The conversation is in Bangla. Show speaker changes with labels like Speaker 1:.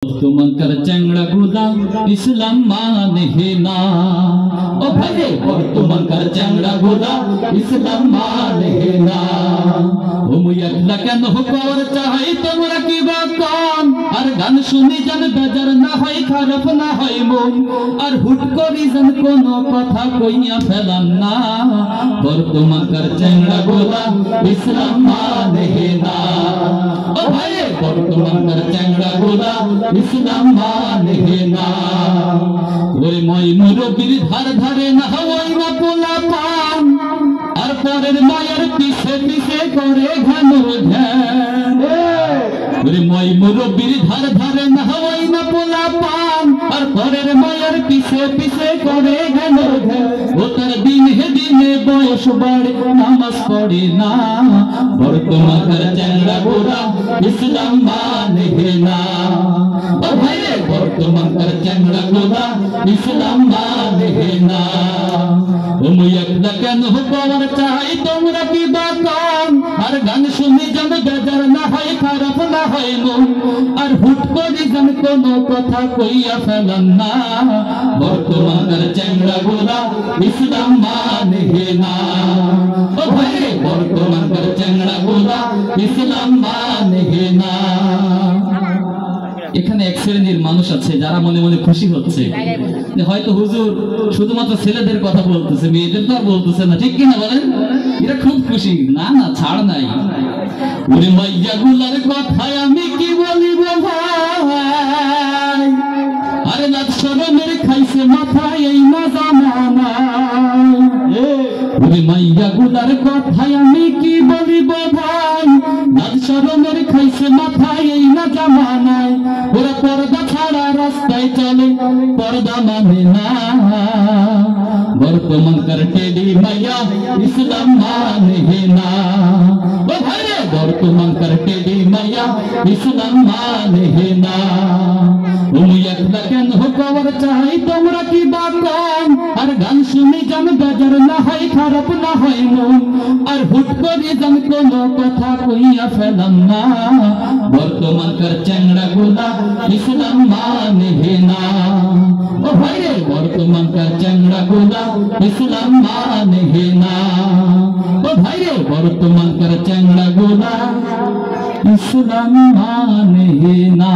Speaker 1: বর্তমানকার চ্যাংড়া গুলা ইসলাম মানে না। ও ভাই বর্তমানকার চ্যাংড়া গুলা ইসলাম মানে না। তুমি একলা কেন কর চাই তোমরা কি বা কন, আর গান শুনি যেন বেজার না হয় খারাপ না হয় মন, আর হুট করি যেন কোনো কথা কইয়া ফেলান না। বর্তমানকার চ্যাংড়া গুলা ইসলাম মানে না। ও ভাই বর্তমানকার চ্যাংড়া গুলা ইসলাম মানে না। ওই মই মুরব্বির ধার ধারে না ওই না পোলা পান, আর পরের মায়ের পিছে পিছে করে ঘানুর ধ্যান। ওই মই মুরব্বির ধার ধারে না ওই না পোলা পান, আর পরের মায়ের পিছে পিছে করে ঘানুর ধ্যান। ও তার দিনে দিনে বয়স বাড়ে নামাজ পড়ে না। বর্তমানকার চ্যাংড়া গোরা ইসলাম মানে না। ও ভাই বর্তমানকার চ্যাংড়া গোরা ইসলাম মানে না। তুমি একলা কেন পাওয়ার চাই তোমরা কি বা কন, আর গান শুনি যেন বেজার না হয় খারাপ না হয় মন, আর হুট করে যেন কোনো কথা কইয়া ফেলান না। বর্তমানকার চ্যাংড়া গোরা ইসলাম মানে না। ও ভাই বর্তমানকার চ্যাংড়া গোরা ইসলাম মানে না। এখানে এক শ্রেণীর মানুষ আছে যারা মনে মনে খুশি হচ্ছে, হয়তো হুজুর শুধুমাত্র ছেলেদের কথা বলতেছে, মেয়েদের তো আর বলতেছে না, ঠিক কিনা বলেন? এরা খুব খুশি। না না, ছাড় নাই। ওরে মাইয়া গুলার কথায় আমি কি বলিব ভাই, আরে লাজ শরমের খাইছে মাথায় এই না জামানা। ওরে মাইয়া গুলার কথায় আমি কি বলিব ভাই, লাজ শরমের খাইছে মাথায় এই না জামানায়। ওরা পর্দা ছাড়া রাস্তায় চলে, পর্দা মানে না। বর্তমানকার টেডি মাইয়া ইসলাম মানে না। ও ভাই বর্তমানকার টেডি মাইয়া ইসলাম মানে না। তুমি একলা কেন কর চাই তোমরা কি বা কন, আর গান শুনি যেন বেজার না হয় খারাপ না হয় মন, আর হুট করে যেন কোনো কথা কইয়া ফেলাম না। বর্তমানকার চ্যাংড়া গুলা ইসলাম মানে না। ও ভাই বর্তমানকার চ্যাংড়া গুলা ইসলাম মানে না। ও ভাই বর্তমানকার চ্যাংড়া গুলা ইসলাম মানে না।